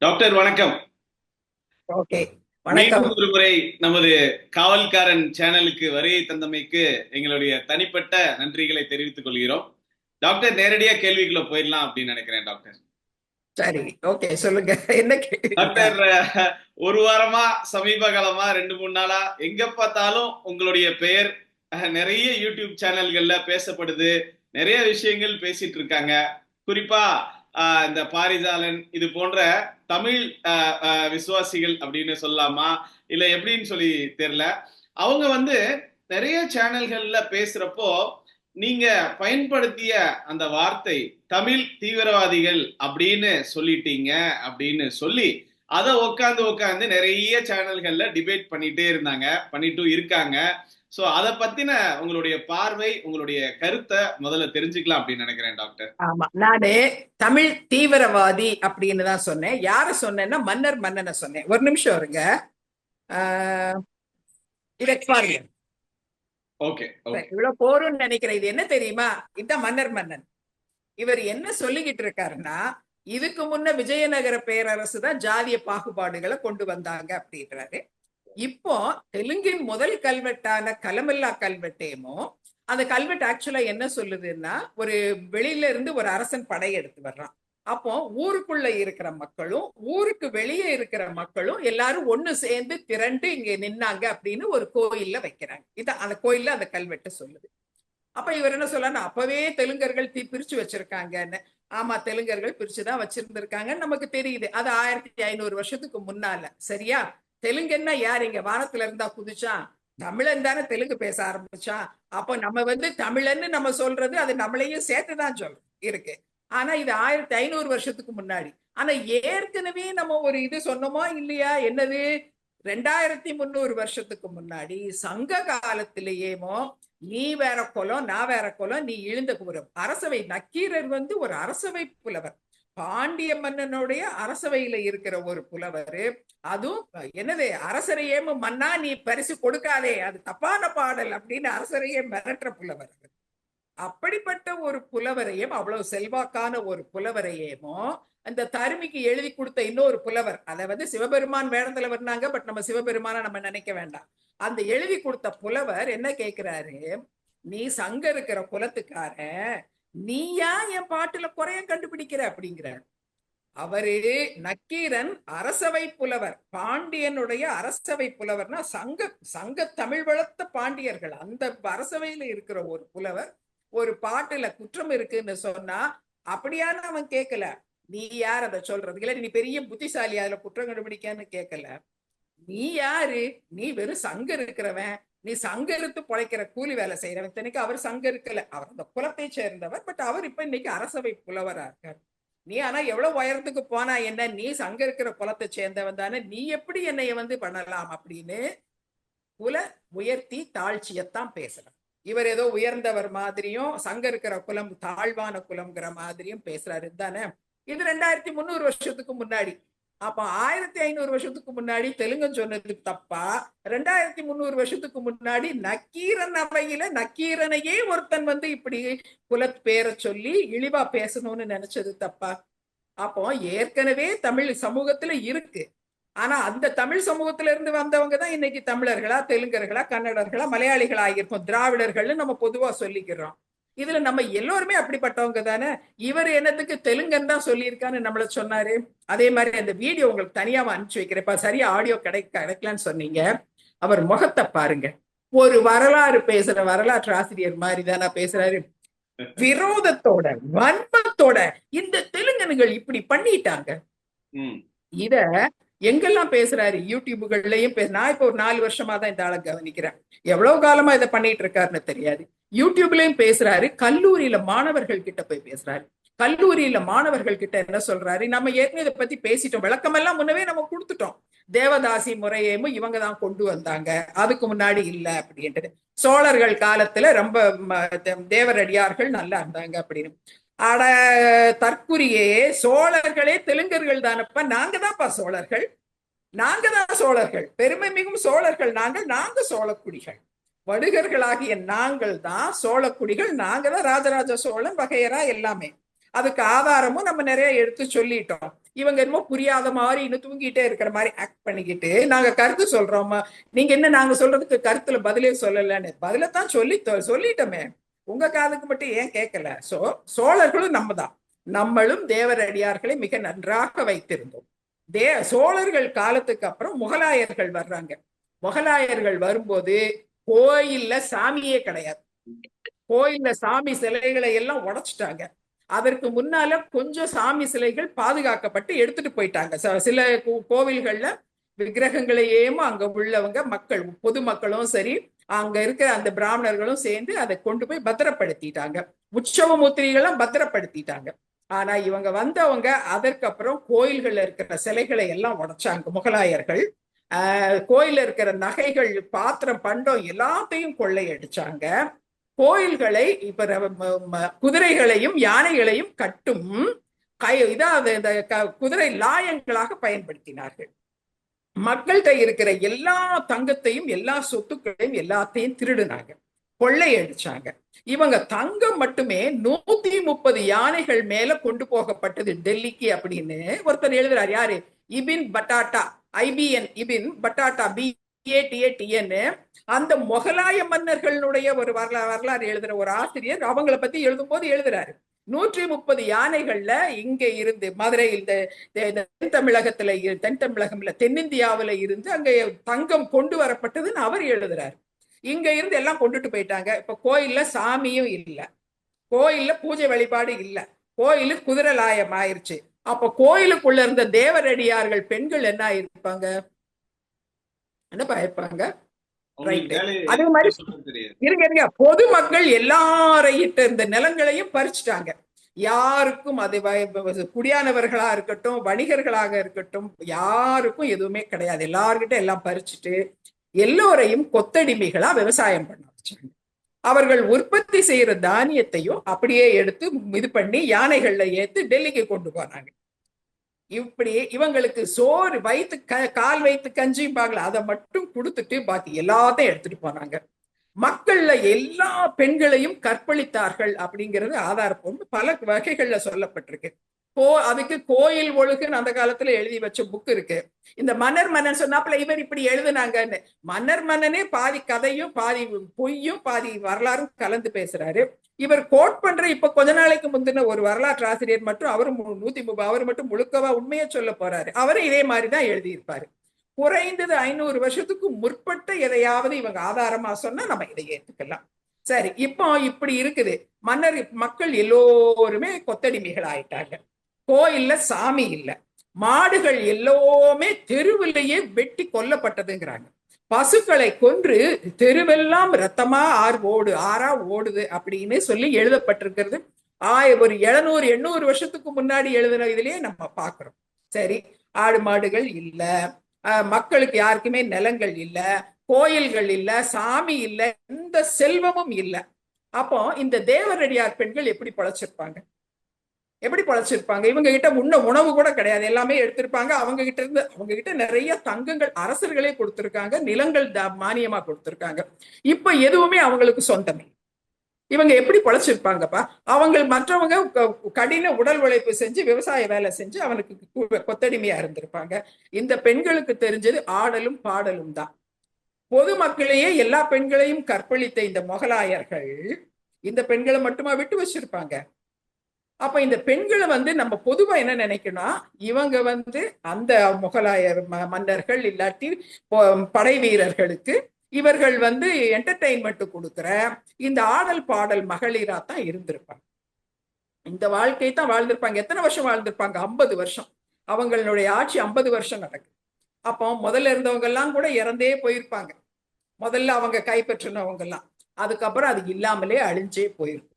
Doctor வணக்கம். Okay. வணக்கம். மீண்டும் ஒரு முறை நமது காவல்காரன் சேனலுக்கு வருகை தந்தமைக்கு எங்களுடைய தனிப்பட்ட நன்றிகளை தெரிவித்துக் கொள்கிறோம். டாக்டர், நேரடியா கேள்விக்குள்ள போயிடலாம் அப்படின்னு நினைக்கிறேன் டாக்டர். சரி, ஓகே, சொல்லுங்க. என்ன கேள்விக்கா? டாக்டர், ஒரு வாரமா, சமீப காலமா, 2 3 நாளா எங்க பார்த்தாலும் உங்களுடைய பெயர் நிறைய யூடியூப் சேனல்கள்ல பேசப்படுது. நிறைய விஷயங்கள் பேசிட்டு இருக்காங்க. குறிப்பா இந்த பாரிஜாலன் இது போன்ற தமிழ் விசுவாசிகள் அப்படின்னு சொல்லலாமா, இல்ல எப்படின்னு சொல்லி தெரியல. அவங்க வந்து நிறைய சேனல்கள்ல பேசுறப்போ நீங்க பயன்படுத்திய அந்த வார்த்தை தமிழ் தீவிரவாதிகள் அப்படின்னு சொல்லிட்டீங்க அப்படின்னு சொல்லி அதை உட்காந்து நிறைய சேனல்கள்ல டிபேட் பண்ணிட்டே இருந்தாங்க, பண்ணிட்டும் இருக்காங்க. சோ அத பத்தின உங்களுடைய பார்வை, உங்களுடைய கருத்தை முதல்ல தெரிஞ்சுக்கலாம் அப்படின்னு நினைக்கிறேன் டாக்டர். ஆமா, நானு தமிழ் தீவிரவாதி அப்படின்னு தான் சொன்னேன். யார சொன்னேன்னா மன்னனை சொன்னேன். ஒரு நிமிஷம் இருங்க. இதை பாருங்க. ஓகே, இவ்வளவு போரும்னு நினைக்கிறேன். இது என்ன தெரியுமா? இதுதான் மன்னன். இவர் என்ன சொல்லிக்கிட்டு இருக்காருன்னா, இதுக்கு முன்ன விஜயநகர பேரரசு தான் ஜாதிய பாகுபாடுகளை கொண்டு வந்தாங்க அப்படின்றாரு. இப்போ தெலுங்கின் முதல் கல்வெட்டான கலமில்லா கல்வெட்டேமோ, அந்த கல்வெட்டு ஆக்சுவலா என்ன சொல்லுதுன்னா, ஒரு வெளியில இருந்து ஒரு அரசன் படையெடுத்து வர்றான். அப்போ ஊருக்குள்ள இருக்கிற மக்களும் ஊருக்கு வெளியே இருக்கிற மக்களும் எல்லாரும் ஒண்ணு சேர்ந்து திரண்டு இங்க நின்னாங்க அப்படின்னு ஒரு கோயில்ல வைக்கிறாங்க. இதான் அந்த கோயில்ல அந்த கல்வெட்டு சொல்லுது. அப்ப இவர் என்ன சொல்றாரு, அப்பவே தெலுங்கர்கள் பிரிச்சு வச்சிருக்காங்கன்னு. ஆமா, தெலுங்கர்கள் பிரிச்சுதான் வச்சிருந்திருக்காங்கன்னு நமக்கு தெரியுது. அது 1500 வருஷத்துக்கு முன்னால. சரியா? தெலுங்குன்னா யார் இங்க வானத்துல இருந்தா குதிச்சான்? தமிழன் தானே தெலுங்கு பேச ஆரம்பிச்சான். அப்போ நம்ம தமிழன்னு நம்ம சொல்றது அது நம்மளையும் சேர்த்துதான் சொல்றோம் இருக்கு. ஆனா இது 1500 வருஷத்துக்கு முன்னாடி. ஆனா ஏற்கனவே நம்ம ஒரு இது சொன்னோமா இல்லையா? என்னது? 2300 வருஷத்துக்கு முன்னாடி சங்க காலத்திலேயேமோ, நீ வேற குலம் நான் வேற குலம், நீ இழிந்த குலம். அரசவை நக்கீரர் ஒரு அரசவை புலவர். பாண்டிய மன்னனுடைய அரசவையில இருக்கிற ஒரு புலவர். அதுவும் என்னது, அரசரையே மன்னா நீ பரிசு கொடுக்காதே, அது தப்பான பாடல் அப்படின்னு அரசரையே மிரட்டுற புலவர். அப்படிப்பட்ட ஒரு புலவரையும், அவ்வளவு செல்வாக்கான ஒரு புலவரையேமோ அந்த தருமிக்கு எழுதி கொடுத்த இன்னொரு புலவர், அதை சிவபெருமான் வேடத்துல வந்தாங்க. பட் நம்ம சிவபெருமான நம்ம நினைக்க வேண்டாம். அந்த எழுதி கொடுத்த புலவர் என்ன கேட்கிறாரு, நீ சங்க இருக்கிற குலத்துக்காரன், நீயா என் பாட்டுல குறைய கண்டுபிடிக்கிற அப்படிங்கிறார். அவரு நக்கீரன் அரசவை புலவர், பாண்டியனுடைய அரசவை புலவர்னா சங்க தமிழ் வளர்த்த பாண்டியர்கள் அந்த அரசவையில இருக்கிற ஒரு புலவர் ஒரு பாட்டுல குற்றம் இருக்குன்னு சொன்னா, அப்படியான அவன் கேட்கல, நீ யார் அதை சொல்றது? இல்ல நீ பெரிய புத்திசாலி அதுல குற்றம் கண்டுபிடிக்கான்னு கேட்கல. நீ யாரு? நீ வெறும் சங்க இருக்கிறவன், நீ சங்க இருந்து பொழைக்கிற கூலி வேலை செய்யறவன். இத்தனைக்கு அவர் சங்க இருக்கல, அவர் அந்த குலத்தை சேர்ந்தவர். பட் அவர் இப்ப இன்னைக்கு அரசவை புலவரா இருக்கார். நீ ஆனா எவ்வளவு உயரத்துக்கு போனா என்ன, நீ சங்க இருக்கிற குலத்தை சேர்ந்தவன் தானே, நீ எப்படி என்னைய பண்ணலாம் அப்படின்னு குல உயர்த்தி தாழ்ச்சியத்தான் பேசுறார். இவர் ஏதோ உயர்ந்தவர் மாதிரியும் சங்க இருக்கிற குலம் தாழ்வான குலம்ங்கிற மாதிரியும் பேசுறாரு தானே. இது 2300 வருஷத்துக்கு முன்னாடி. அப்ப 1500 வருஷத்துக்கு முன்னாடி தெலுங்கு சொன்னது தப்பா? 2300 வருஷத்துக்கு முன்னாடி நக்கீரன் அவையில நக்கீரனையே ஒருத்தன் இப்படி குலத் பேரை சொல்லி இழிவா பேசணும்னு நினைச்சது தப்பா? அப்போ ஏற்கனவே தமிழ் சமூகத்துல இருக்கு. ஆனா அந்த தமிழ் சமூகத்துல இருந்து வந்தவங்க தான் இன்னைக்கு தமிழர்களா, தெலுங்கர்களா, கன்னடர்களா, மலையாளிகளா ஆகியிருக்கும். திராவிடர்கள்னு நம்ம பொதுவா சொல்லிக்கிறோம். இதுல நம்ம எல்லோருமே அப்படிப்பட்டவங்க தானே. இவர் என்னத்துக்கு தெலுங்கன் தான் சொல்லியிருக்கான்னு நம்மள சொன்னாரு. அதே மாதிரி அந்த வீடியோ உங்களுக்கு தனியாம அனுப்பிச்சு வைக்கிறேன். சரியா ஆடியோ கிடைக்கலான்னு சொன்னீங்க. அவர் முகத்தை பாருங்க. ஒரு வரலாறு பேசுற வரலாற்று ஆசிரியர் மாதிரி தானே பேசுறாரு. விரோதத்தோட, வன்மத்தோட இந்த தெலுங்கனுகள் இப்படி பண்ணிட்டாங்க. இத எங்கெல்லாம் பேசுறாரு, யூடியூபுகள்லயும் நான் இப்ப ஒரு 4 வருஷமா தான் இந்த ஆளை கவனிக்கிறேன். எவ்வளவு காலமா இதை பண்ணிட்டு இருக்காருன்னு தெரியாது. யூடியூப்லயும் பேசுறாரு, கல்லூரியில மாணவர்கள் கிட்ட போய் பேசுறாரு. கல்லூரியில மாணவர்கள் கிட்ட என்ன சொல்றாரு, நம்ம ஏற்கனவே இதை பத்தி பேசிட்டோம், விளக்கம் எல்லாம் முன்னவே நம்ம கொடுத்துட்டோம். தேவதாசி முறையேமும் இவங்க தான் கொண்டு வந்தாங்க, அதுக்கு முன்னாடி இல்ல அப்படின்ட்டு. சோழர்கள் காலத்துல ரொம்ப தேவரடியார்கள் நல்லா இருந்தாங்க அப்படின்னு. அட தற்குறியே, சோழர்களே தெலுங்கர்கள் தானப்பா, நாங்க தான்ப்பா சோழர்கள், நாங்க தான் சோழர்கள், பெருமை மிகும் சோழர்கள் நாங்க சோழக்குடிகள், வடுகர்களாகிய நாங்கள் தான் சோழக்குடிகள், நாங்க தான் ராஜராஜ சோழன் வகையரா எல்லாமே. அதுக்கு ஆதாரமும் நம்ம நிறைய எடுத்து சொல்லிட்டோம். இவங்க என்னமோ புரியாத மாதிரி இன்னும் தூங்கிட்டே இருக்கிற மாதிரி ஆக்ட் பண்ணிக்கிட்டு நாங்க கருத்து சொல்றோமா, நீங்க என்ன நாங்க சொல்றதுக்கு கருத்துல பதிலே சொல்லலன்னு. பதிலத்தான் சொல்லிட்டோமே, உங்க காதுக்கு மட்டும் ஏன் கேட்கல? சோழர்களும் நம்ம தான், நம்மளும் தேவரடியார்களை மிக நன்றாக வைத்திருந்தோம். சோழர்கள் காலத்துக்கு அப்புறம் முகலாயர்கள் வர்றாங்க. முகலாயர்கள் வரும்போது கோயில்ல சாமியே கிடையாது. கோயில்ல சாமி சிலைகளை எல்லாம் உடைச்சிட்டாங்க. அதற்கு முன்னால கொஞ்சம் சாமி சிலைகள் பாதுகாக்கப்பட்டு எடுத்துட்டு போயிட்டாங்க. சில கோவில்கள்ல விக்கிரகங்களையேமோ அங்க உள்ளவங்க மக்கள், பொதுமக்களும் சரி, அங்க இருக்கிற அந்த பிராமணர்களும் சேர்ந்து அதை கொண்டு போய் பத்திரப்படுத்திட்டாங்க. உற்சவ முத்திரைகளும் பத்திரப்படுத்திட்டாங்க. ஆனா இவங்க வந்தவங்க அதற்கப்புறம் கோயில்கள்ல இருக்கிற சிலைகளை எல்லாம் உடைச்சாங்க முகலாயர்கள். கோயில்ல இருக்கிற நகைகள், பாத்திரம், பண்டம் எல்லாத்தையும் கொள்ளையடிச்சாங்க. கோயில்களை இப்ப குதிரைகளையும் யானைகளையும் கட்டும் குதிரை லாயங்களாக பயன்படுத்தினார்கள். மக்கள்கிட்ட இருக்கிற எல்லா தங்கத்தையும் எல்லா சொத்துக்களையும் எல்லாத்தையும் திருடுனாங்க, கொள்ளையடிச்சாங்க. இவங்க தங்கம் மட்டுமே 130 யானைகள் மேல கொண்டு போகப்பட்டது டெல்லிக்கு அப்படின்னு ஒருத்தர் எழுதுறாரு. யாரு? Ibn Battuta, IBN Ibn Battuta, BATATN. அந்த முகலாய மன்னர்களுடைய ஒரு வரலாறு எழுதுற ஒரு ஆசிரியர் அவங்களை பத்தி எழுதும் போது எழுதுறாரு, 130 யானைகள்ல இங்க இருந்து மதுரையில் தென் தமிழகத்துல, தென் தமிழகம் இல்ல, தென்னிந்தியாவில இருந்து அங்க தங்கம் கொண்டு வரப்பட்டதுன்னு அவர் எழுதுறாரு. இங்க இருந்து எல்லாம் கொண்டுட்டு போயிட்டாங்க. இப்ப கோயில்ல சாமியும் இல்ல, கோயில்ல பூஜை வழிபாடு இல்ல, கோயிலு குதிரை லாயம் ஆயிருச்சு. அப்ப கோயிலுக்குள்ள இருந்த தேவரடியார்கள் பெண்கள் என்ன ஆயிருப்பாங்க? என்னப்பா இருப்பாங்க? அதே மாதிரி இருங்க, பொதுமக்கள் எல்லாரையும் இந்த நிலங்களையும் பறிச்சுட்டாங்க. யாருக்கும் அது குடியானவர்களா இருக்கட்டும், வணிகர்களாக இருக்கட்டும், யாருக்கும் எதுவுமே கிடையாது. எல்லார்கிட்ட எல்லாம் பறிச்சுட்டு எல்லோரையும் கொத்தடிமைகளா விவசாயம் பண்ண வச்சாங்க. அவர்கள் உற்பத்தி செய்யற தானியத்தையும் அப்படியே எடுத்து இது பண்ணி யானைகள்ல ஏத்து டெல்லிக்கு கொண்டு போனாங்க. இப்படி இவங்களுக்கு சோறு வயிற்று கால் வைத்து கஞ்சிப்பாங்களா, அதை மட்டும் கொடுத்துட்டு பாக்கி எல்லாத்தையும் எடுத்துட்டு போனாங்க. மக்கள்ல எல்லா பெண்களையும் கற்பழித்தார்கள் அப்படிங்கிறது ஆதாரப்பூர்வம் பல வகைகள்ல சொல்லப்பட்டிருக்கு. அதுக்கு கோயில் ஒழுகுன்னு அந்த காலத்துல எழுதி வச்ச புக் இருக்கு. இந்த மன்னர் சொன்னாப்புல இவர் இப்படி எழுதுனாங்கன்னு. மன்னனே பாதி கதையும் பாதி பொய்யும் பாதி வரலாறும் கலந்து பேசுறாரு. இவர் கோட் பண்ற இப்ப கொஞ்ச நாளைக்கு முந்தின ஒரு வரலாற்று ஆசிரியர் மட்டும் அவரும் 130 அவர் மட்டும் முழுக்கவா உண்மையை சொல்ல போறாரு. அவரும் இதே மாதிரிதான் எழுதியிருப்பாரு. குறைந்தது 500 வருஷத்துக்கு முற்பட்ட எதையாவது இவங்க ஆதாரமா சொன்னா நம்ம இதை ஏத்துக்கலாம். சரி, இப்போ இப்படி இருக்குது. மக்கள் எல்லோருமே கொத்தடிமைகள் ஆயிட்டாங்க. கோயில்ல சாமி இல்ல, மாடுகள் எல்லோருமே தெருவிலேயே வெட்டி கொல்லப்பட்டதுங்கிறாங்க. பசுக்களை கொன்று தெருவெல்லாம் ரத்தமா ஆறா ஓடுது அப்படின்னு சொல்லி எழுதப்பட்டிருக்கிறது. ஒரு 700-800 வருஷத்துக்கு முன்னாடி எழுதின இதுலயே நம்ம பாக்குறோம். சரி, ஆடு மாடுகள் இல்ல, மக்களுக்கு யாருக்குமே நிலங்கள் இல்ல, கோயில்கள் இல்ல, சாமி இல்ல, எந்த செல்வமும் இல்ல. அப்போ இந்த தேவரடியார் பெண்கள் எப்படி பொழைச்சிருப்பாங்க? இவங்க கிட்ட உணவு கூட கிடையாது, எல்லாமே எடுத்திருப்பாங்க. அவங்க கிட்ட நிறைய தங்கங்கள் அரசர்களே கொடுத்திருக்காங்க, நிலங்கள் மானியமா கொடுத்திருக்காங்க. இப்ப எதுவுமே அவங்களுக்கு சொந்தமே. இவங்க எப்படி பொழைச்சிருப்பாங்கப்பா? மற்றவங்க கடின உடல் உழைப்பு செஞ்சு விவசாய வேலை செஞ்சு அவனுக்கு கொத்தடிமையா இருந்திருப்பாங்க. இந்த பெண்களுக்கு தெரிஞ்சது ஆடலும் பாடலும் தான். பொதுமக்களையே எல்லா பெண்களையும் கற்பழித்த இந்த முகலாயர்கள் இந்த பெண்களை மட்டுமா விட்டு வச்சிருப்பாங்க? அப்ப இந்த பெண்களை நம்ம பொதுவா என்ன நினைக்கணும், இவங்க அந்த முகலாயர் மன்னர்கள் இல்லாட்டி படை வீரர்களுக்கு இவர்கள் என்டர்டெயின்மெண்ட் கொடுக்கிற இந்த ஆடல் பாடல் மகளிரா தான் இருந்திருப்பாங்க. இந்த வாழ்க்கை தான் வாழ்ந்திருப்பாங்க. எத்தனை வருஷம் வாழ்ந்திருப்பாங்க? 50 வருஷம். அவங்களுடைய ஆட்சி 50 வருஷம் நடக்குது. அப்போ முதல்ல இருந்தவங்க எல்லாம் கூட இறந்தே போயிருப்பாங்க. முதல்ல அவங்க கைப்பற்றினவங்க எல்லாம், அதுக்கப்புறம் அது இல்லாமலே அழிஞ்சே போயிருக்கும்.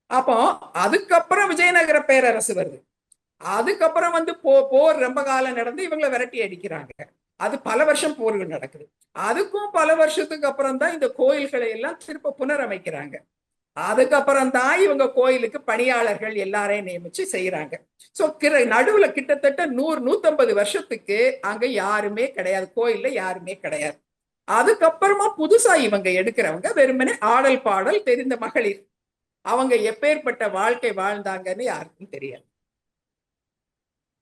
அப்போ அதுக்கப்புறம் விஜயநகர பேரரசு வருது. அதுக்கப்புறம் போர் ரொம்ப காலம் நடந்து இவங்களை விரட்டி அடிக்கிறாங்க. அது பல வருஷம் போர்கள் நடக்குது. அதுக்கும் பல வருஷத்துக்கு அப்புறம் தான் இந்த கோயில்களை எல்லாம் திரும்ப புனரமைக்கிறாங்க. அதுக்கப்புறம் தான் இவங்க கோயிலுக்கு பணியாளர்கள் எல்லாரையும் நியமிச்சு செய்யறாங்க. சோ நடுவுல கிட்டத்தட்ட 100-150 வருஷத்துக்கு அங்க யாருமே கிடையாது, கோயில்ல யாருமே கிடையாது. அதுக்கப்புறமா புதுசா இவங்க எடுக்கிறவங்க வெறுமனே ஆடல் பாடல் தெரிந்த மகளிர். அவங்க எப்பேற்பட்ட வாழ்க்கை வாழ்ந்தாங்கன்னு யாருக்கும் தெரியாது.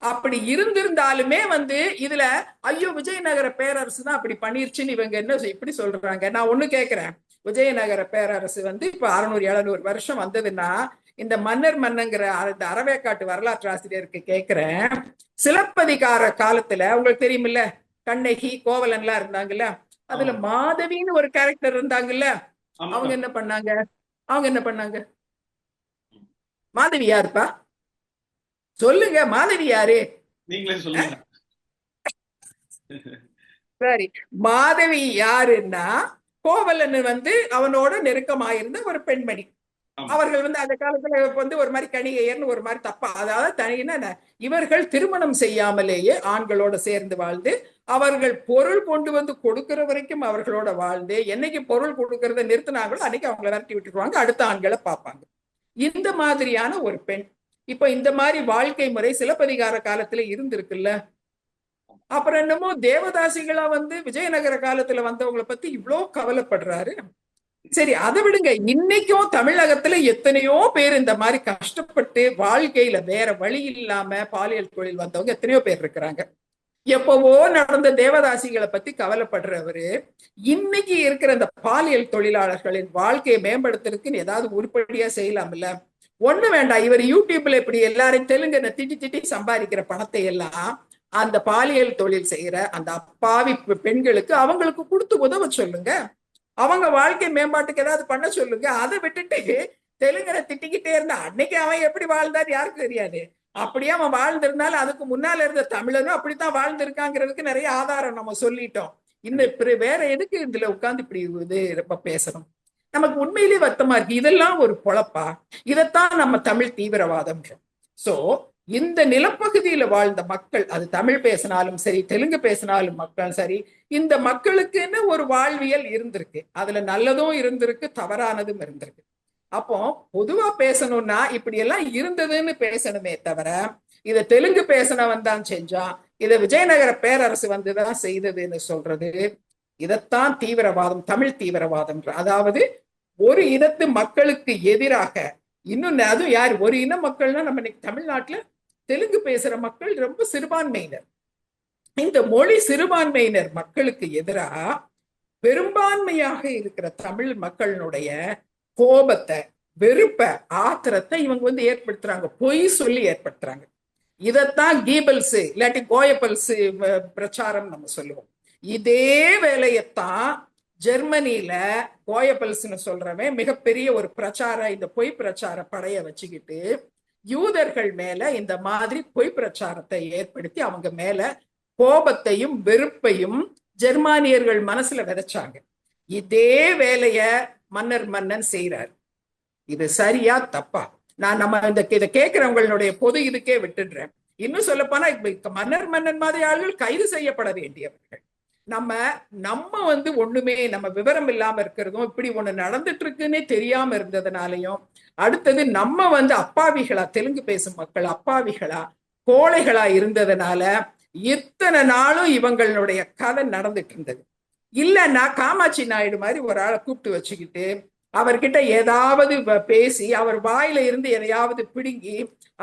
அப்படி இருந்திருந்தாலுமே இதுல ஐயோ விஜயநகர பேரரசு தான் அப்படி பண்ணிருச்சுன்னு இவங்க என்ன இப்படி சொல்றாங்க. நான் ஒண்ணு கேக்குறேன், விஜயநகர பேரரசு இப்ப 600-700 வருஷம் வந்ததுன்னா இந்த மன்னங்கிற இந்த அறவேக்காட்டு வரலாற்று ஆசிரியருக்கு கேக்குறேன், சிலப்பதிகார காலத்துல உங்களுக்கு தெரியுமில்ல, கண்ணகி கோவலன் எல்லாம் இருந்தாங்கல்ல, அதுல மாதவின்னு ஒரு கேரக்டர் இருந்தாங்கல்ல, அவங்க என்ன பண்ணாங்க? மாதவி யாருப்பா சொல்லுங்க, மாதவி யாரு? நீங்களே சொல்லுங்க. சரி, மாதவி யாருன்னா கோவலன் அவனோட நெருக்கமாயிருந்த ஒரு பெண்மணி. அவர்கள் அந்த காலத்துல ஒரு மாதிரி கணிகையர்னு ஒரு மாதிரி தப்பா, அதாவது தனியான இவர்கள் திருமணம் செய்யாமலேயே ஆண்களோட சேர்ந்து வாழ்ந்து அவர்கள் பொருள் கொண்டு கொடுக்கிற வரைக்கும் அவர்களோட வாழ்ந்து என்னைக்கு பொருள் கொடுக்கறத நிறுத்தினாங்களோ அன்னைக்கு அவங்களை விரட்டி விட்டுருவாங்க, அடுத்த ஆண்களை பார்ப்பாங்க. இந்த மாதிரியான ஒரு பெண். இப்ப இந்த மாதிரி வாழ்க்கை முறை சிலப்பதிகார காலத்துல இருந்திருக்குல்ல. அப்புறம் என்னமோ தேவதாசிகளா விஜயநகர காலத்துல வந்தவங்களை பத்தி இவ்வளவு கவலைப்படுறாரு. சரி, அதை விடுங்க. இன்னைக்கும் தமிழகத்துல எத்தனையோ பேர் இந்த மாதிரி கஷ்டப்பட்டு வாழ்க்கையில வேற வழி இல்லாம பாலியல் தொழில் வந்தவங்க எத்தனையோ பேர் இருக்கிறாங்க. எப்பவோ நடந்த தேவதாசிகளை பத்தி கவலைப்படுறவரு இன்னைக்கு இருக்கிற இந்த பாலியல் தொழிலாளர்களின் வாழ்க்கையை மேம்படுத்துறதுக்குன்னு ஏதாவது உருப்படியா செய்யலாம்ல. ஒண்ணு வேண்டாம், இவர் யூடியூப்ல இப்படி எல்லாரையும் தெலுங்குன திட்டி சம்பாதிக்கிற பணத்தை எல்லாம் அந்த பாலியல் தொழில் செய்யற அந்த அப்பாவி பெண்களுக்கு அவங்களுக்கு கொடுத்து உதவ சொல்லுங்க, அவங்க வாழ்க்கை மேம்பாட்டுக்கு ஏதாவது பண்ண சொல்லுங்க. அதை விட்டுட்டு தெலுங்கரை திட்டிக்கிட்டே இருந்தா அன்னைக்கு அவன் எப்படி வாழ்ந்தார் யாருக்கு தெரியாது. அப்படியே அவன் வாழ்ந்திருந்தாலும் அதுக்கு முன்னால இருந்த தமிழனும் அப்படித்தான் வாழ்ந்திருக்காங்கிறதுக்கு நிறைய ஆதாரம் நம்ம சொல்லிட்டோம். இன்னும் வேற எதுக்கு இதுல உட்கார்ந்து இப்படி ரொம்ப பேசணும்? நமக்கு உண்மையிலேயே வருத்தமா இருக்கு. இதெல்லாம் ஒரு பொழப்பா? இதைத்தான் நம்ம தமிழ் தீவிரவாதம். சோ இந்த நிலப்பகுதியில வாழ்ந்த மக்கள், அது தமிழ் பேசினாலும் சரி தெலுங்கு பேசினாலும் மக்கள் சரி, இந்த மக்களுக்குன்னு ஒரு வாழ்வியல் இருந்திருக்கு. அதுல நல்லதும் இருந்திருக்கு, தவறானதும் இருந்திருக்கு. அப்போ பொதுவா பேசணும்னா இப்படி எல்லாம் இருந்ததுன்னு பேசணுமே தவிர இத தெலுங்கு பேசினவன் தான் செஞ்சான், இத விஜயநகர பேரரசு வந்துதான் செய்ததுன்னு சொல்றது, இதைத்தான் தீவிரவாதம், தமிழ் தீவிரவாதம். அதாவது ஒரு இனத்து மக்களுக்கு எதிராக இன்னும், அதுவும் யார் ஒரு இன மக்கள்னா நம்ம இன்னைக்கு தமிழ்நாட்டுல தெலுங்கு பேசுற மக்கள் ரொம்ப சிறுபான்மையினர். இந்த மொழி சிறுபான்மையினர் மக்களுக்கு எதிராக பெரும்பான்மையாக இருக்கிற தமிழ் மக்களுடைய கோபத்தை, வெறுப்பை, ஆத்திரத்தை இவங்க ஏற்படுத்துறாங்க, பொய் சொல்லி ஏற்படுத்துறாங்க. இதத்தான் கீபல்ஸ் இல்லாட்டி கோயபல்ஸ் பிரச்சாரம் நம்ம சொல்லுவோம். இதே வேலையத்தான் ஜெர்மனியில கோயபல்ஸ்னு சொல்றவன் மிகப்பெரிய ஒரு பிரச்சார இந்த பொய் பிரச்சார படைய வச்சுக்கிட்டு யூதர்கள் மேல இந்த மாதிரி பொய் பிரச்சாரத்தை ஏற்படுத்தி அவங்க மேல கோபத்தையும் வெறுப்பையும் ஜெர்மானியர்கள் மனசுல விதைச்சாங்க. இதே வேலைய மன்னன் செய்யறாரு. இது சரியா தப்பா? நான் நம்ம இதை கேட்கிறவங்களுடைய பொது இதுக்கே விட்டுடுறேன். இன்னும் சொல்ல போனா மன்னன் மாதிரி ஆளுகள் கைது செய்யப்பட வேண்டியவர்கள். நம்ம ஒண்ணுமே நம்ம விவரம் இல்லாம இருக்கிறதும், இப்படி ஒண்ணு நடந்துட்டு இருக்குன்னே தெரியாம இருந்ததுனாலையும், அடுத்தது நம்ம அப்பாவிகளா, தெலுங்கு பேசும் மக்கள் அப்பாவிகளா கோழைகளா இருந்ததுனால இத்தனை நாளும் இவங்களுடைய கதை நடந்துட்டு இருந்தது. இல்லைன்னா காமாட்சி நாயுடு மாதிரி ஒரு ஆளை கூப்பிட்டு வச்சுக்கிட்டு அவர்கிட்ட ஏதாவது பேசி அவர் வாயில இருந்து எதையாவது பிடுங்கி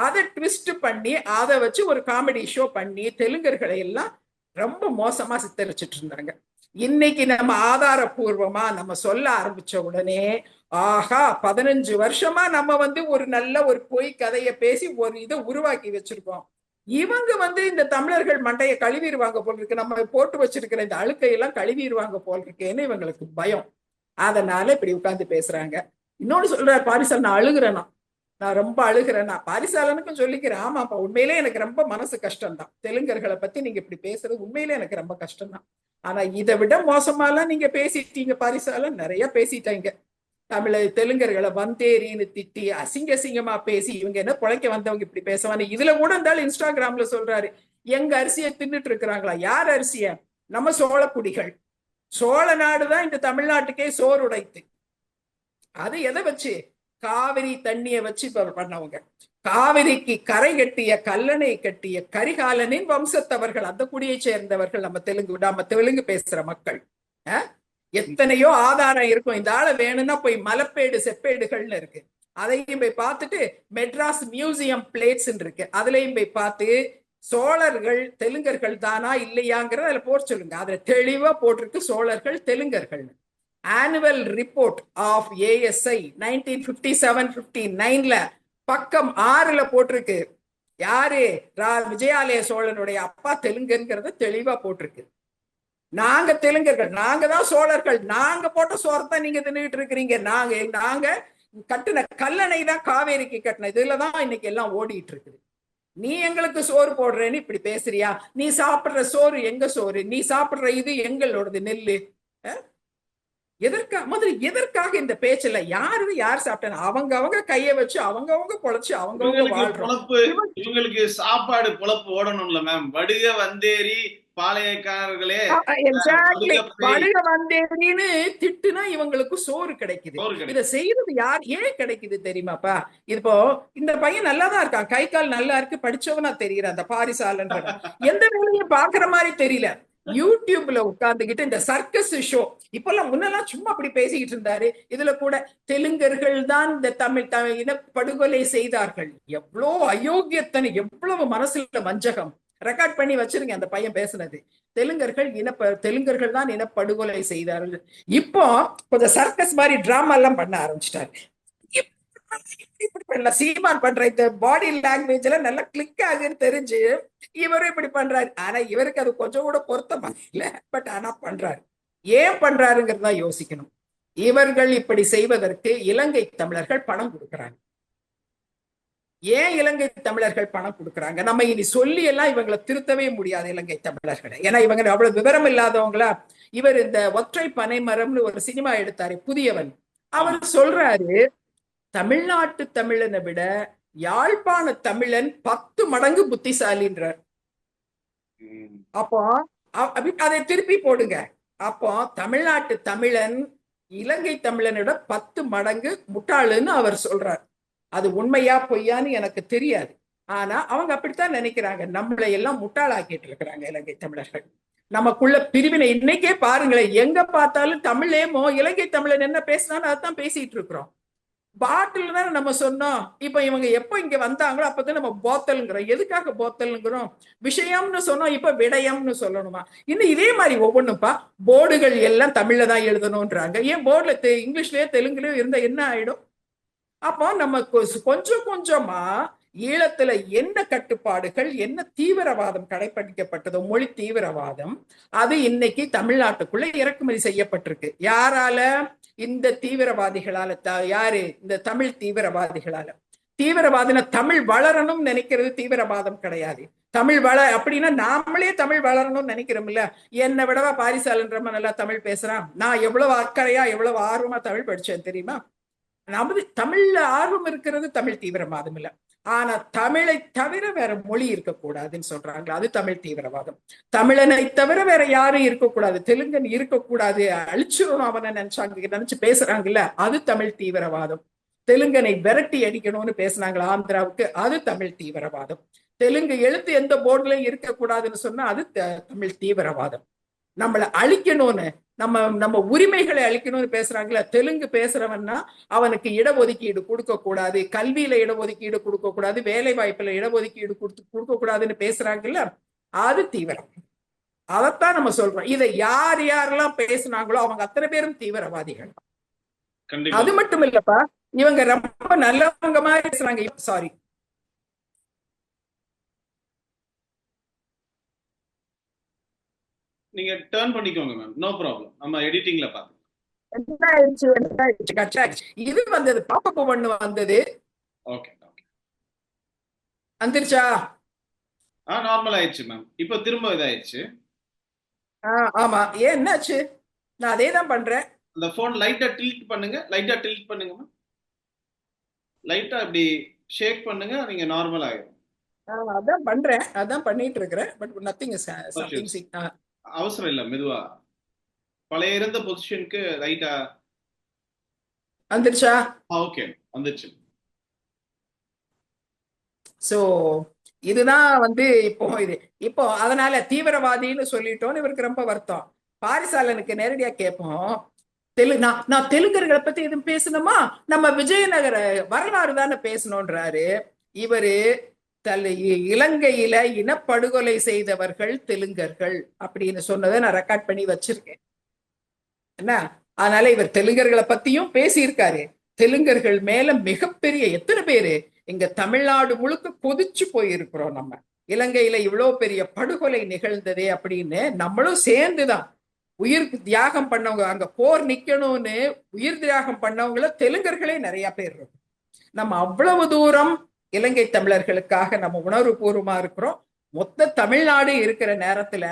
அதை ட்விஸ்ட் பண்ணி அதை வச்சு ஒரு காமெடி ஷோ பண்ணி தெலுங்கர்களை எல்லாம் ரொம்ப மோசமா சித்தரிச்சிட்டு இருந்தாங்க. இன்னைக்கு நம்ம ஆதாரபூர்வமா நம்ம சொல்ல ஆரம்பிச்ச உடனே ஆஹா 15 வருஷமா நம்ம ஒரு நல்ல ஒரு பொய் கதையை பேசி ஒரு இதை உருவாக்கி வச்சிருக்கோம். இவங்க இந்த தமிழர்கள் மண்டையை கழுவிடுவாங்க போல் இருக்கு, நம்ம போட்டு வச்சிருக்கிற இந்த அழுக்கையெல்லாம் கழுவிடுவாங்க போல் இருக்கேன்னு இவங்களுக்கு பயம். அதனால இப்படி உட்கார்ந்து பேசுறாங்க. இன்னொன்னு சொல்ற பாரிசால், நான் அழுகிறேனா, நான் ரொம்ப அழுகிறேனா, பாரிசாலனுக்கும் சொல்லிக்கிறேன். ஆமாப்பா, உண்மையிலே எனக்கு ரொம்ப மனசு கஷ்டம்தான். தெலுங்கர்களை பத்தி நீங்க இப்படி பேசுறது உண்மையிலே எனக்கு ரொம்ப கஷ்டம்தான். ஆனா இதை விட மோசமாலாம் நீங்க பேசிட்டீங்க பாரிசாலன், நிறைய பேசிட்டாங்க. தெலுங்கர்களை வந்தேரின்னு திட்டி அசிங்கமா பேசி இவங்க என்ன பிழைக்க வந்தவங்க இப்படி பேசுவாங்க. இதுல கூட இருந்தாலும் இன்ஸ்டாகிராம்ல சொல்றாரு, எங்க அரிசியை தின்னுட்டு இருக்கிறாங்களா? யார் அரிசிய? நம்ம சோழக்குடிகள், சோழ நாடுதான் இந்த தமிழ்நாட்டுக்கே சோறு உடைத்து. அது எதை வச்சு? காவிரி தண்ணிய வச்சு பண்ணவங்க. காவிரிக்கு கரை கட்டிய கல்லணை கட்டிய கரிகாலனின் வம்சத்தவர்கள், அந்த குடியை சேர்ந்தவர்கள் நம்ம தெலுங்கு பேசுற மக்கள். எத்தனையோ ஆதாரம் இருக்கும். இந்த ஆளை வேணும்னா போய் மலப்பேடு செப்பேடுகள்னு இருக்கு, அதையும் போய் பார்த்துட்டு மெட்ராஸ் மியூசியம் பிளேட்ஸ் இருக்கு, அதுலயும் போய் பார்த்து சோழர்கள் தெலுங்கர்கள் தானா இல்லையாங்கிறத அதுல போட சொல்லுங்க. அதுல தெளிவா போட்டிருக்கு சோழர்கள் தெலுங்கர்கள். ஆனுவல் ரிப்போர்ட் ஆஃப் ஏஎஸ்ஐ 1957-59ல பக்கம் 6ல போட்டிருக்கு. யாரு? விஜயாலய சோழனுடைய அப்பா தெலுங்குங்கிறத தெளிவா போட்டிருக்கு. நாங்க தெலுங்கர்கள், நாங்க தான் சோழர்கள், நாங்க போட்ட சோறத்தான் நீங்க தின்னுட்டு இருக்கிறீங்க. நாங்க கட்டின கல்லணை தான் காவேரிக்கு கட்டின இதுலதான் இன்னைக்கு எல்லாம் ஓடிட்டு இருக்குது. நீ எங்களுக்கு சோறு போடுறேன்னு இப்படி பேசுறியா? நீ சாப்பிடுற சோறு எங்க சோறு? நீ சாப்பிடுற இது எங்களோடது நெல்லு. எதற்காக இந்த பேச்சுல? யார் சாப்பிட்டா? அவங்க கைய வச்சு அவங்க பொழைச்சு அவங்க வாழ்றோம். இவங்களுக்கு சாப்பாடு பொழப்பு ஓடணும்ல மேம். வடுக வந்தேரி பாளையக்காரர்களே வடுக வந்தேரின்னு திட்டுனா இவங்களுக்கு சோறு கிடைக்குது. இத செய்யறது யார்? ஏன் கிடைக்குது தெரியுமாப்பா? இப்போ இந்த பையன் நல்லாதான் இருக்கான், கை கால் நல்லா இருக்கு, படிச்சவனா தெரியற அந்த பாரிசாலன்ற எந்த வேலையும் பாக்குற மாதிரி தெரியல. யூடியூப்ல உட்கார்ந்துகிட்டு இந்த சர்க்கஸ் ஷோ இப்பெல்லாம் முன்னெல்லாம் சும்மா அப்படி பேசிக்கிட்டு இருந்தாரு. இதுல கூட தெலுங்கர்கள் தான் இந்த தமிழ் இன படுகொலை செய்தார்கள். எவ்வளோ அயோக்கியத்தனை, எவ்வளவு மனசுல வஞ்சகம். ரெக்கார்ட் பண்ணி வச்சிருங்க அந்த பையன் பேசுனது. தெலுங்கர்கள் தான் இனப்படுகொலை செய்தார்கள். இப்போ கொஞ்சம் சர்க்கஸ் மாதிரி டிராமா எல்லாம் பண்ண ஆரம்பிச்சிட்டாரு. இப்படி பண்ணல, சீமான் பண்ற இந்த பாடி லாங்குவேஜ்ல நல்லா கிளிக் ஆகுன்னு தெரிஞ்சு இவரும் இப்படி பண்றாரு. ஆனா இவருக்கு அது கொஞ்சம் கூட பொருத்தமா இல்ல. பட் ஆனா பண்றாரு. ஏன் பண்றாருங்கிறதா யோசிக்கணும். இவர்கள் இப்படி செய்வதற்கு இலங்கை தமிழர்கள் பணம் கொடுக்கறாங்க. ஏன் இலங்கை தமிழர்கள் பணம் கொடுக்கறாங்க? நம்ம இனி சொல்லி எல்லாம் இவங்களை திருத்தவே முடியாது இலங்கை தமிழர்களை. ஏன்னா இவங்க அவ்வளவு விவரம் இல்லாதவங்களா. இவர் இந்த ஒற்றை பனைமரம்னு ஒரு சினிமா எடுத்தாரு, புதியவன். அவர் சொல்றாரு, தமிழ்நாட்டு தமிழனை விட யாழ்ப்பாண தமிழன் 10 மடங்கு புத்திசாலின்றார். அப்போ அதை திருப்பி போடுங்க. அப்போ தமிழ்நாட்டு தமிழன் இலங்கை தமிழனோட 10 மடங்கு முட்டாளுன்னு அவர் சொல்றார். அது உண்மையா பொய்யான்னு எனக்கு தெரியாது. ஆனா அவங்க அப்படித்தான் நினைக்கிறாங்க. நம்மளை எல்லாம் முட்டாளாக்கிட்டு இருக்கிறாங்க இலங்கை தமிழர்கள். நமக்குள்ள பிரிவினை இன்னைக்கே பாருங்களேன், எங்க பார்த்தாலும் தமிழேமோ இலங்கை தமிழன் என்ன பேசினாலும் அதான் பேசிட்டு இருக்கிறோம். பாட்டில் தானே நம்ம சொன்னோம். இப்ப இவங்க எப்ப இங்க வந்தாங்களோ அப்பதான் நம்ம போத்தல்ங்கிறோம். எதுக்காக போத்தல்ங்கிறோம்? விஷயம்னு சொன்னோம், இப்ப விடயம்னு சொல்லணுமா? இன்னும் இதே மாதிரி ஒவ்வொன்றுப்பா. போர்டுகள் எல்லாம் தமிழ்ல தான் எழுதணும்ன்றாங்க. ஏன் போர்டுல இங்கிலீஷ்லயோ தெலுங்குலயோ இருந்தா என்ன ஆயிடும்? அப்போ நம்ம கொஞ்சம் கொஞ்சமா ஈழத்துல என்ன கட்டுப்பாடுகள், என்ன தீவிரவாதம் கடைபிடிக்கப்பட்டதோ, மொழி தீவிரவாதம், அது இன்னைக்கு தமிழ்நாட்டுக்குள்ள இறக்குமதி செய்யப்பட்டிருக்கு. யாரால? இந்த தீவிரவாதிகளால. யாரு? இந்த தமிழ் தீவிரவாதிகளால. தீவிரவாதின தமிழ் வளரணும் நினைக்கிறது தீவிரவாதம் கிடையாது. தமிழ் அப்படின்னா நாமளே தமிழ் வளரணும்னு நினைக்கிறோம்ல. என்னை விடவா பாரிசாலன்றமா நல்லா தமிழ் பேசுறான்? நான் எவ்வளவு அக்கறையா எவ்வளவு ஆர்வமா தமிழ் படிச்சேன் தெரியுமா? நமது தமிழ்ல ஆர்வம் இருக்கிறது தமிழ் தீவிரவாதம் இல்ல. ஆனா தமிழை தவிர வேற மொழி இருக்கக்கூடாதுன்னு சொல்றாங்க, அது தமிழ் தீவிரவாதம். தமிழனை தவிர வேற யாரும் இருக்கக்கூடாது, தெலுங்கன் இருக்கக்கூடாது, அழிச்சிடணும் அவனை நினைச்சு பேசுறாங்கல்ல, அது தமிழ் தீவிரவாதம். தெலுங்கனை விரட்டி அடிக்கணும்னு பேசினாங்களா ஆந்திராவுக்கு, அது தமிழ் தீவிரவாதம். தெலுங்கு எழுத்து எந்த போர்டுலயும் இருக்கக்கூடாதுன்னு சொன்னா அது தமிழ் தீவிரவாதம். நம்மளை அழிக்கணும்னு, நம்ம உரிமைகளை அளிக்கணும்னு பேசுறாங்களா. தெலுங்கு பேசுறவன்னா அவனுக்கு இடஒதுக்கீடு கொடுக்க கூடாது, கல்வியில இடஒதுக்கீடு கொடுக்க கூடாது, வேலை வாய்ப்புல இடஒதுக்கீடு கொடுக்க கூடாதுன்னு பேசுறாங்கல்ல, அது தீவிரம். அதைத்தான் நம்ம சொல்றோம். இதை யாரெல்லாம் பேசுனாங்களோ அவங்க அத்தனை பேரும் தீவிரவாதிகள். அது மட்டும் இல்லப்பா, இவங்க ரொம்ப நல்லவங்க மாதிரி பேசுறாங்க. சாரி, நீங்க டர்ன் பண்ணிக்கோங்க மேம், நோ ப்ராப்ளம். நம்ம எடிட்டிங்ல பாத்து இது வந்தது, பாப்பா ஒண்ணு வந்தது. ஓகே ஓகே, வந்துருச்சா? நார்மல் ஆயிடுச்சு மேம். இப்போ திரும்ப இதாயிடுச்சு. ஆமா, ஏன் என்னாச்சு? நான் அதே தான் பண்றேன். அந்த போன் லைட்டா டில்ட் பண்ணுங்க, லைட்டா டில்ட் பண்ணுங்க மேம், லைட்டா அப்படி ஷேக் பண்ணுங்க, நீங்க நார்மல் ஆயிடும். அதான் பண்றேன், அதான் பண்ணிட்டு இருக்கிறேன். But nothing is something. அவசரம் இல்ல, மெதுவா பழைய இருந்த பொசிஷனுக்கு ரைட்டா வந்துருச்சா? ஓகே, வந்துருச்சு. சோ இதுதான் இப்போ அதனால தீவிரவாதின்னு சொல்லிட்டோன்னு இவருக்கு ரொம்ப வருத்தம். பாரிசாலனுக்கு நேரடியா கேட்போம், நான் தெலுங்கர்களை பத்தி எதுவும் பேசணுமா? நம்ம விஜயநகர வரலாறு தானே பேசணும்ன்றாரு. இவரு இலங்கையில இனப்படுகொலை செய்தவர்கள் தெலுங்கர்கள் அப்படின்னு சொன்னதை நான் ரெக்கார்ட் பண்ணி வச்சிருக்கேன். என்ன, அதனால இவர் தெலுங்கர்களை பத்தியும் பேசியிருக்காரு. தெலுங்கர்கள் மேல மிகப்பெரிய எத்தனை பேரு இங்க தமிழ்நாடு முழுக்க கொதிச்சு போயிருக்கிறோம். நம்ம இலங்கையில இவ்வளவு பெரிய படுகொலை நிகழ்ந்ததே அப்படின்னு நம்மளும் சேர்ந்துதான் உயிர் தியாகம் பண்ணவங்க, அங்க போர் நிக்கணும்னு உயிர் தியாகம் பண்ணவங்கள தெலுங்கர்களே நிறைய பேர் இருக்கும். நம்ம அவ்வளவு தூரம் இலங்கை தமிழர்களுக்காக நம்ம உணர்வு பூர்வமா இருக்கிறோம். மொத்த தமிழ்நாடு இருக்கிற நேரத்துல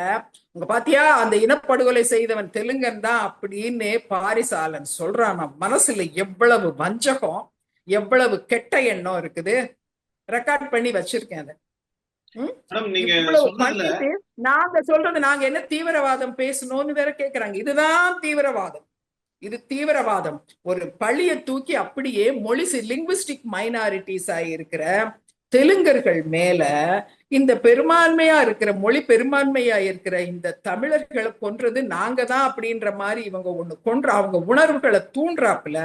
உங்க பாத்தியா அந்த இனப்படுகொலை செய்தவன் தெலுங்கன் தான் அப்படின்னு பாரிசாலன் சொல்றான். நம்ம மனசுல எவ்வளவு வஞ்சகம், எவ்வளவு கெட்ட எண்ணம் இருக்குது. ரெக்கார்ட் பண்ணி வச்சிருக்கேன் அதை. நாங்க சொல்றது நாங்க என்ன தீவிரவாதம் பேசணும்னு வேற கேக்குறாங்க. இதுதான் தீவிரவாதம். இது தீவிரவாதம். ஒரு பழிய தூக்கி அப்படியே மொழி லிங்குவிஸ்டிக் மைனாரிட்டிஸ் ஆகியிருக்கிற தெலுங்கர்கள் மேல இந்த பெரும்பான்மையா இருக்கிற மொழி பெரும்பான்மையா இருக்கிற இந்த தமிழர்களை கொன்றது நாங்க தான் அப்படின்ற மாதிரி இவங்க ஒண்ணு கொன்ற அவங்க உணர்வுகளை தூண்டுறாப்புல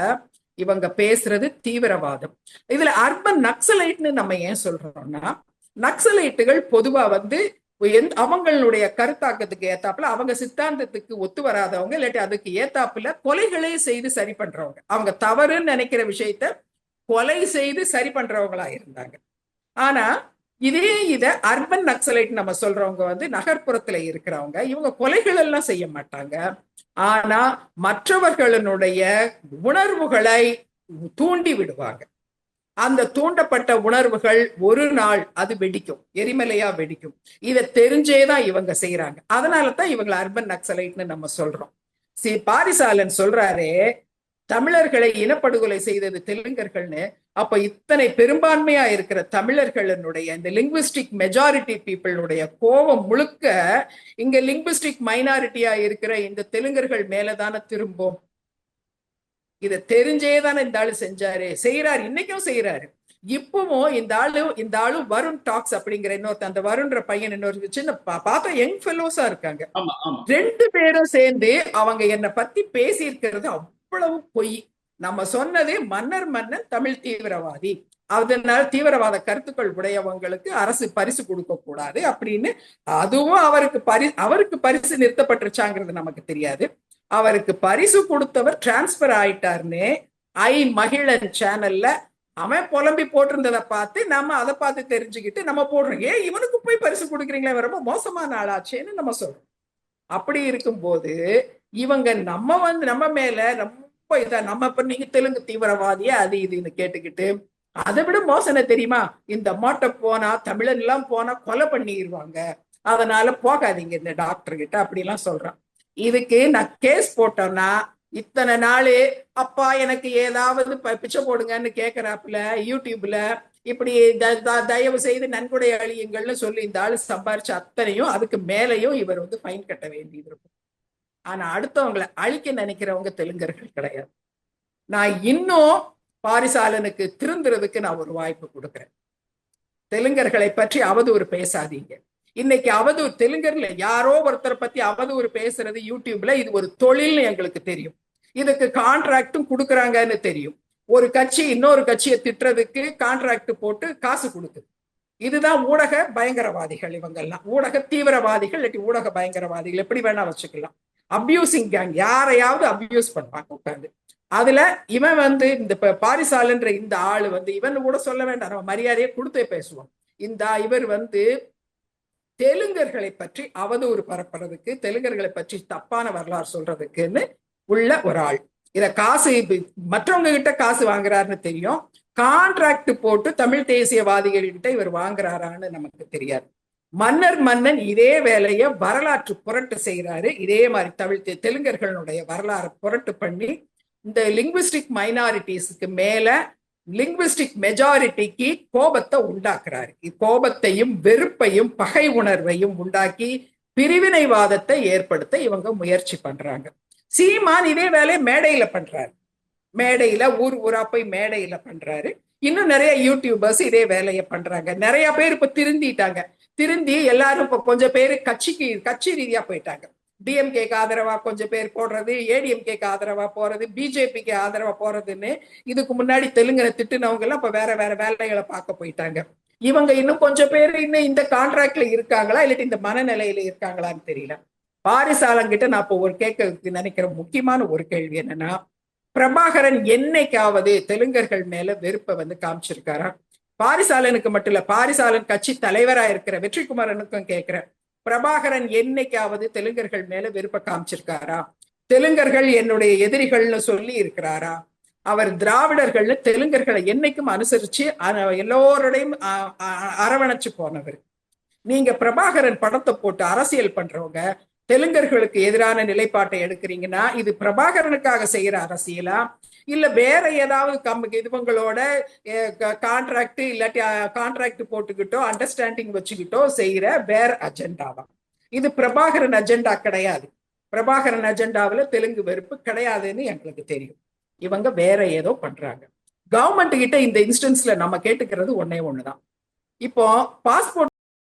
இவங்க பேசுறது தீவிரவாதம். இதுல அர்பன் நக்சலைட்னு நம்ம ஏன் சொல்றோம்னா, நக்சலைட்டுகள் பொதுவா அவங்களுடைய கருத்தாக்கத்துக்கு ஏத்தாப்புல அவங்க சித்தாந்தத்துக்கு ஒத்து வராதவங்க, இல்லாட்டி அதுக்கு ஏத்தாப்புல கொலைகளே செய்து சரி பண்றவங்க, அவங்க தவறுன்னு நினைக்கிற விஷயத்த கொலை செய்து சரி பண்றவங்களா இருந்தாங்க. ஆனா இத அர்பன் நக்சலைட் நம்ம சொல்றவங்க நகர்ப்புறத்துல இருக்கிறவங்க, இவங்க கொலைகள் எல்லாம் செய்ய மாட்டாங்க. ஆனா மற்றவர்களுடைய உணர்வுகளை தூண்டி விடுவாங்க. அந்த தூண்டப்பட்ட உணர்வுகள் ஒரு நாள் அது வெடிக்கும், எரிமலையா வெடிக்கும். இதை தெரிஞ்சேதான் இவங்க செய்யறாங்க. அதனாலதான் இவங்களை அர்பன் நக்சலைட்னு நம்ம சொல்றோம். பாரிசாலன் சொல்றாரே தமிழர்களை இனப்படுகொலை செய்தது தெலுங்கர்கள்னு. அப்ப இத்தனை பெரும்பான்மையா இருக்கிற தமிழர்களுடைய இந்த லிங்குவிஸ்டிக் மெஜாரிட்டி பீப்புளுடைய கோபம் முழுக்க இங்க லிங்குவிஸ்டிக் மைனாரிட்டியா இருக்கிற இந்த தெலுங்கர்கள் மேலதான திரும்பும். இதை தெரிஞ்சேதானே இந்த ஆளு செய்யறாரு, இன்னைக்கும் செய்யறாரு. இப்பவும் இந்த ஆளு வருண் டாக்ஸ் அப்படிங்கிற இன்னொருத்த, அந்த வருண்ற பையன் இன்னொரு சின்ன பார்த்தா யங் ஃபெலோஸா இருக்காங்க. ரெண்டு பேரும் சேர்ந்து அவங்க என்னை பத்தி பேசி இருக்கிறது அவ்வளவு பொய். நம்ம சொன்னது மன்னன் தமிழ் தீவிரவாதி, அதனால தீவிரவாத கருத்துக்கள் உடையவங்களுக்கு அரசு பரிசு கொடுக்க கூடாது அப்படின்னு. அதுவும் அவருக்கு பரிசு நிறுத்தப்பட்டுருச்சாங்கிறது நமக்கு தெரியாது. அவருக்கு பரிசு கொடுத்தவர் டிரான்ஸ்பர் ஆயிட்டாருன்னு மகிழன் சேனல்ல அவன் புலம்பி போட்டிருந்ததை பார்த்து நம்ம அதை பார்த்து தெரிஞ்சுக்கிட்டு நம்ம போடுறோம். இவனுக்கு போய் பரிசு கொடுக்குறீங்களே, ரொம்ப மோசமான ஆளாச்சேன்னு நம்ம சொல்றோம். அப்படி இருக்கும்போது இவங்க நம்ம மேல ரொம்ப நம்ம இப்ப நீங்க தெலுங்கு தீவிரவாதியா அது இதுன்னு கேட்டுக்கிட்டு, அதை விட மோசம் தெரியுமா, இந்த அம்மாட்ட போனா தமிழன் எல்லாம் போனா கொலை பண்ணிடுவாங்க, அதனால போகாதீங்க இந்த டாக்டர் கிட்ட அப்படிலாம் சொல்றான். இதுக்கு நான் கேஸ் போட்டோம்னா இத்தனை நாளு அப்பா எனக்கு ஏதாவது பிச்சை போடுங்கன்னு கேட்கிறாப்புல யூடியூப்ல இப்படி தயவு செய்து நன்கொடை அழியுங்கள்னு சொல்லி இந்த ஆளு சம்பாரிச்ச அத்தனையும் அதுக்கு மேலையும் இவர் ஃபைன் கட்ட வேண்டியது இருக்கும். ஆனா அடுத்தவங்களை அழிக்க நினைக்கிறவங்க தெலுங்கர்கள் கிடையாது. நான் இன்னும் பாரிசாலனுக்கு திருந்துறதுக்கு நான் ஒரு வாய்ப்பு கொடுக்குறேன். தெலுங்கர்களை பற்றி அவதூறு பேசாதீங்க. இன்னைக்கு அவதூறு தெலுங்கர்ல யாரோ ஒருத்தரை பத்தி அவதூறு பேசுறது யூடியூப்ல இது ஒரு தொழில்னு எங்களுக்கு தெரியும். இதுக்கு கான்ட்ராக்டும் கொடுக்குறாங்கன்னு தெரியும். ஒரு கட்சி இன்னொரு கட்சியை திட்டுறதுக்கு கான்ட்ராக்ட் போட்டு காசு கொடுக்குது. இதுதான் ஊடக பயங்கரவாதிகள். இவங்கெல்லாம் ஊடக தீவிரவாதிகள், இல்லாட்டி ஊடக பயங்கரவாதிகள், எப்படி வேணா வச்சுக்கலாம். அபியூசிங் கேங், யாரையாவது அபியூஸ் பண்ணுவாங்க உட்காந்து. அதுல இவன் இந்த பாரிசாலன்ற இந்த ஆளு இவன் கூட சொல்ல வேண்டாம், நம்ம மரியாதையை கொடுத்தே பேசுவோம். இவர் தெலுங்கர்களை பற்றி அவதூறு பரப்புறதுக்கு, தெலுங்கர்களை பற்றி தப்பான வரலாறு சொல்றதுக்குன்னு உள்ள ஒரு ஆள். இத காசு மற்றவங்க கிட்ட காசு வாங்குறாருன்னு தெரியும். கான்ட்ராக்ட் போட்டு தமிழ் தேசியவாதிகள் கிட்ட இவர் வாங்குறாரான்னு நமக்கு தெரியாது. மன்னன் இதே வேலையை வரலாற்று புரட்டு செய்யறாரு. இதே மாதிரி தெலுங்கர்களுடைய வரலாறு புரட்டு பண்ணி இந்த லிங்குவிஸ்டிக் மைனாரிட்டிஸ்க்கு மேல லிங்குவிஸ்டிக் மெஜாரிட்டிக்கு கோபத்தை உண்டாக்குறாரு. கோபத்தையும் வெறுப்பையும் பகை உணர்வையும் உண்டாக்கி பிரிவினைவாதத்தை ஏற்படுத்த இவங்க முயற்சி பண்றாங்க. சீமான் இதே வேலையை மேடையில பண்றாரு. மேடையில ஊரா போய் மேடையில பண்றாரு. இன்னும் நிறைய யூடியூபர்ஸ் இதே வேலையை பண்றாங்க. நிறைய பேர் இப்ப திருந்தி எல்லாரும் இப்ப கொஞ்சம் பேரு கட்சி ரீதியா போயிட்டாங்க. டிஎம்கேக்கு ஆதரவா கொஞ்சம் பேர் போடுறது, ஏடிஎம்கேக்கு ஆதரவா போறது, பிஜேபிக்கு ஆதரவா போறதுன்னு இதுக்கு முன்னாடி தெலுங்கரை திட்டுனவங்க எல்லாம் இப்ப வேற வேலைகளை பார்க்க போயிட்டாங்க. இவங்க இன்னும் கொஞ்சம் பேர் இன்னும் இந்த கான்ட்ராக்ட்ல இருக்காங்களா இல்லாட்டி இந்த மனநிலையில இருக்காங்களான்னு தெரியல. பாரிசாலங்கிட்ட நான் இப்போ ஒரு கேட்க நினைக்கிற முக்கியமான ஒரு கேள்வி என்னன்னா, பிரபாகரன் என்னைக்காவது தெலுங்கர்கள் மேல வெறுப்பை வந்து காமிச்சிருக்காரா? பாரிசாலனுக்கு மட்டும் இல்ல, பாரிசாலன் கட்சி தலைவரா இருக்கிற வெற்றிக்குமாரனுக்கும் கேட்கிறேன், பிரபாகரன் என்னைக்காவது தெலுங்கர்கள் மேல வெறுப்பை காமிச்சிருக்காரா? தெலுங்கர்கள் என்னுடைய எதிரிகள்னு சொல்லி இருக்கிறாரா? அவர் திராவிடர்கள்னு தெலுங்கர்களை என்னைக்கும் அனுசரிச்சு எல்லோருடையும் அரவணைச்சு போனவர். நீங்க பிரபாகரன் படத்தை போட்டு அரசியல் பண்றவங்க தெலுங்கர்களுக்கு எதிரான நிலைப்பாட்டை எடுக்கிறீங்கன்னா இது பிரபாகரனுக்காக செய்யற அரசியலா இல்ல வேற ஏதாவது இவங்களோட கான்ட்ராக்ட் இல்லாட்டி கான்ட்ராக்ட் போட்டுக்கிட்டோ அண்டர்ஸ்டாண்டிங் வச்சுக்கிட்டோ செய்யற வேற அஜெண்டாவா? இது பிரபாகரன் அஜெண்டா கிடையாது. பிரபாகரன் அஜெண்டாவில தெலுங்கு வெறுப்பு கிடையாதுன்னு எங்களுக்கு தெரியும். இவங்க வேற ஏதோ பண்றாங்க. கவர்மெண்ட் கிட்ட இந்த இன்ஸ்டன்ஸ்ல நம்ம கேட்டுக்கிறது ஒன்னே ஒண்ணுதான். இப்போ பாஸ்போர்ட்